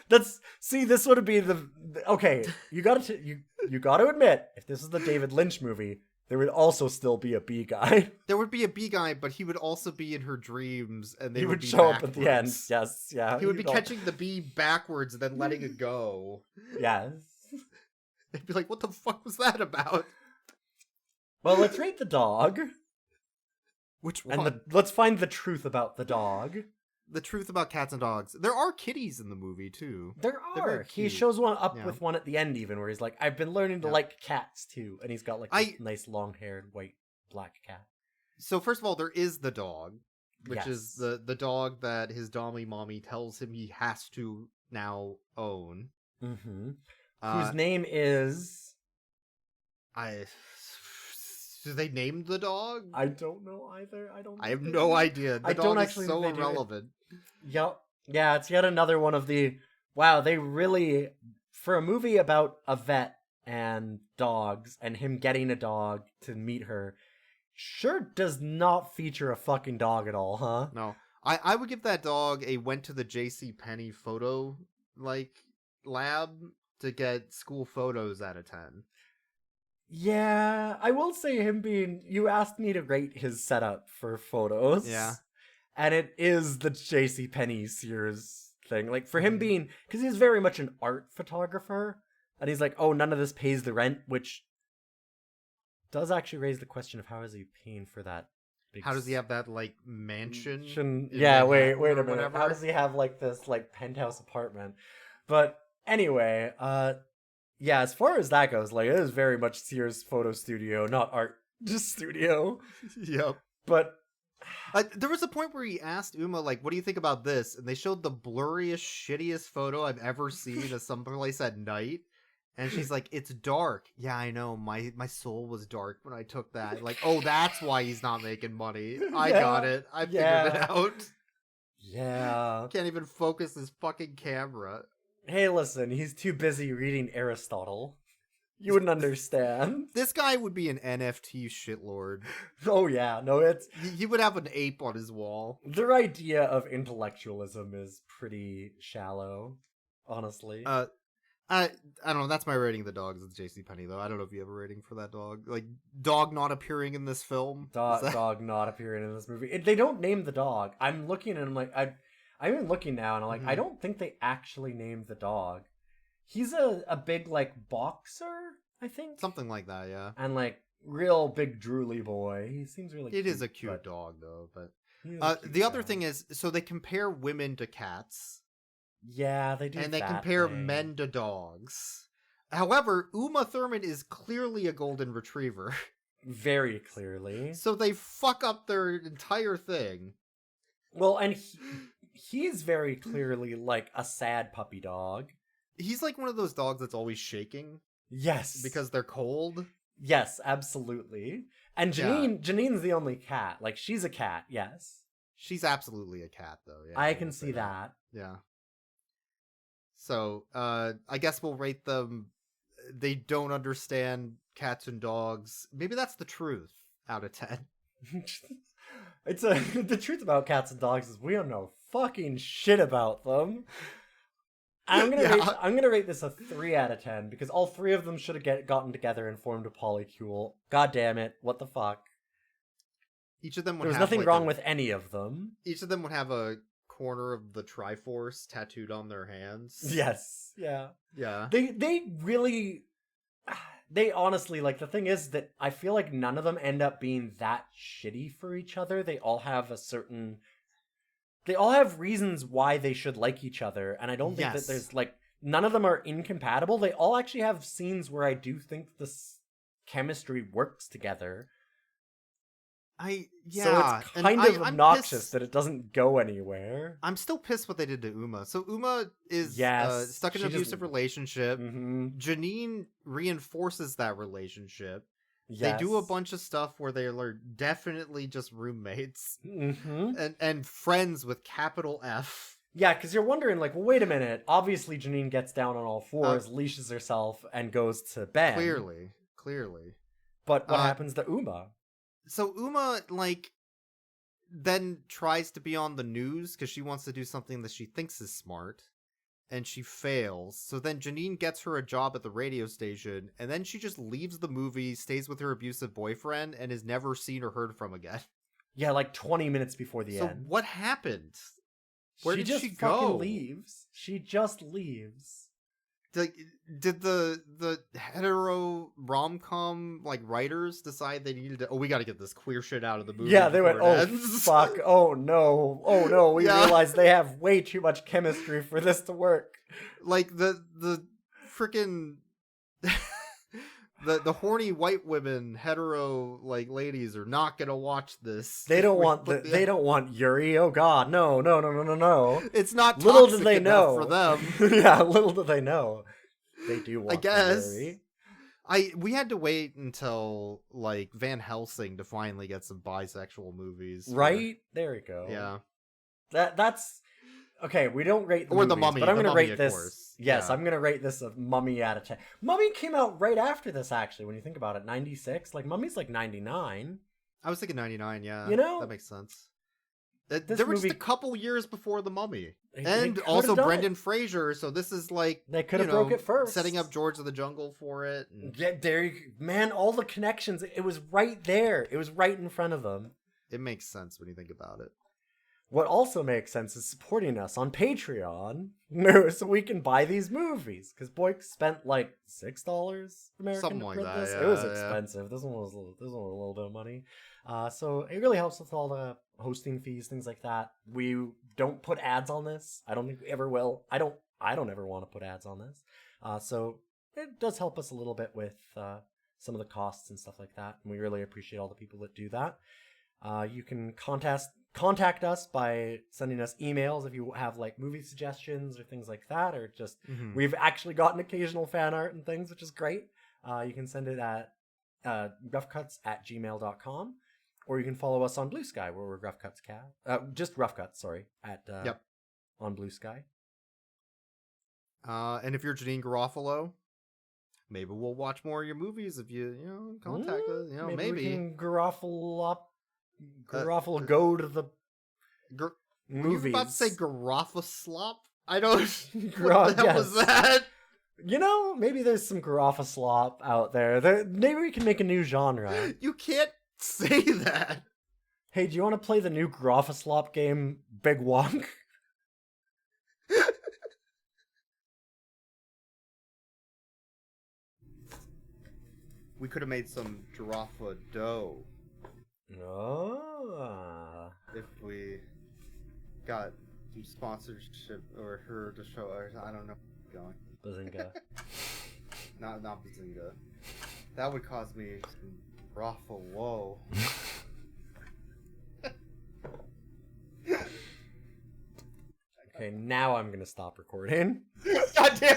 This would be okay. You gotta admit, if this is the David Lynch movie, there would also still be a bee guy. There would be a bee guy, but he would also be in her dreams, and he would be show up at the end. Yes, yeah. He would be catching the bee backwards and then letting it go. Yes. They'd be like, "What the fuck was that about?" Well, let's rate the dog. Which one? And let's find the truth about the dog. The truth about cats and dogs. There are kitties in the movie too. There are. He shows one up with one at the end, even where he's like, "I've been learning to like cats too," and he's got this nice long-haired white black cat. So first of all, there is the dog, which is the dog that his dommy mommy tells him he has to now own. Mm-hmm. Whose name is Did they name the dog? I don't know either. I have no idea. The dog is so irrelevant. Yep. Yeah, it's yet another one of the... Wow, they really... For a movie about a vet and dogs, and him getting a dog to meet her, sure does not feature a fucking dog at all, huh? No. I would give that dog a went to the JCPenney photo, lab to get school photos out of 10. Yeah, I will say him being... You asked me to rate his setup for photos. Yeah. And it is the JCPenney Sears thing. For him being... Because he's very much an art photographer. And he's like, oh, none of this pays the rent, which does actually raise the question of how is he paying for that? How does he have that, mansion? Yeah, wait a minute. Whatever. How does he have, this, penthouse apartment? But anyway, yeah, as far as that goes, it is very much Sears photo studio, not art studio. Yep. But there was a point where he asked Uma, what do you think about this? And they showed the blurriest, shittiest photo I've ever seen of someplace at night. And she's like, it's dark. Yeah, I know. My soul was dark when I took that. Oh, that's why he's not making money. I got it. I figured it out. Yeah. Can't even focus his fucking camera. Hey, listen, he's too busy reading Aristotle. You wouldn't understand. This guy would be an NFT shitlord. Oh yeah, no, it's... He would have an ape on his wall. Their idea of intellectualism is pretty shallow, honestly. I don't know, that's my rating of the dogs at JCPenney, though. I don't know if you have a rating for that dog. Dog not appearing in this film? Dog not appearing in this movie. They don't name the dog. I'm looking and I'm like... I'm even looking now and I'm like, I don't think they actually named the dog. He's a big, boxer, I think? Something like that, yeah. And, real big drooly boy. He seems really cute. It is a cute dog, though, but... The other thing is, so they compare women to cats. Yeah, they do. And they compare men to dogs. However, Uma Thurman is clearly a golden retriever. Very clearly. So they fuck up their entire thing. Well, and he's very clearly like a sad puppy dog. He's like one of those dogs that's always shaking. Yes. Because they're cold. Yes, absolutely. And Janine's the only cat. Like, she's a cat, yes. She's absolutely a cat, though. Yeah, I can see that. Yeah. So, I guess we'll rate them. They don't understand cats and dogs. Maybe that's the truth out of 10. The truth about cats and dogs is we don't know fucking shit about them. I'm gonna rate this a 3 out of 10 because all 3 of them should have gotten together and formed a polycule. God damn it! What the fuck? Each of them would. There's nothing wrong with any of them. Each of them would have a corner of the Triforce tattooed on their hands. Yes. Yeah. Yeah. They really. They honestly, like, the thing is that I feel like none of them end up being that shitty for each other. They all have reasons why they should like each other, and I don't think that there's, like, none of them are incompatible. They all actually have scenes where I do think this chemistry works together. So it's kind of obnoxious that it doesn't go anywhere. I'm still pissed what they did to Uma. So Uma is stuck in an abusive relationship. Mm-hmm. Janine reinforces that relationship. Yes. They do a bunch of stuff where they are definitely just roommates. Mm-hmm. And friends with capital F. Yeah, because you're wondering, like, well, wait a minute. Obviously, Janine gets down on all fours, leashes herself, and goes to bed. Clearly. But what happens to Uma? So Uma, like, then tries to be on the news because she wants to do something that she thinks is smart, and she fails. So then Janine gets her a job at the radio station, and then she just leaves the movie, stays with her abusive boyfriend, and is never seen or heard from again. Yeah, like 20 minutes before the end. So what happened? Where did she go? Fucking leaves. She just leaves. Did the hetero rom-com, like, writers decide they needed to, we gotta get this queer shit out of the movie? Yeah, they went, fuck, oh no, we realized they have way too much chemistry for this to work. Like, the freaking the horny white women, hetero, like, ladies are not gonna watch this. They don't want Yuri. Oh god, no. It's not toxic little do they enough know for them. Yeah, little do they know. They do want, I guess. Yuri. We had to wait until, like, Van Helsing to finally get some bisexual movies. Right? There we go. Yeah. That's okay, we don't rate the movies, The Mummy, but I'm going to rate this. Course. Yes, yeah. I'm going to rate this a Mummy out of 10. Mummy came out right after this, actually, when you think about it. 96? Like, Mummy's like 99. I was thinking 99, yeah. You know? That makes sense. There were just a couple years before The Mummy. And they also Brendan Fraser, so this is like, they could have broke it first. Setting up George of the Jungle for it. And... Yeah, man, all the connections, it was right there. It was right in front of them. It makes sense when you think about it. What also makes sense is supporting us on Patreon so we can buy these movies. Because Boyk spent like $6 American something like that. This. Yeah, it was expensive. This one was a little bit of money. So it really helps with all the hosting fees, things like that. We don't put ads on this. I don't think we ever will. I don't ever want to put ads on this. So it does help us a little bit with some of the costs and stuff like that. And we really appreciate all the people that do that. You can contact us by sending us emails if you have like movie suggestions or things like that, or just we've actually gotten occasional fan art and things, which is great. You can send it at roughcuts@gmail.com, or you can follow us on Blue Sky, where we're just Rough Cuts, sorry, on Blue Sky. And if you're Janeane Garofalo, maybe we'll watch more of your movies if you contact us. Maybe we can Garofalo go to the movies. Were you about to say Garofaslop? I don't. What the hell was that? Maybe there's some Garofaslop out there. Maybe we can make a new genre. You can't say that. Hey, do you want to play the new Garofaslop game, Big Wonk? We could have made some Giraffa dough. Oh. If we got some sponsorship or her to show us, I don't know. Bazinga. not Bazinga. That would cause me some Garofalo. Okay, now I'm gonna stop recording. God damn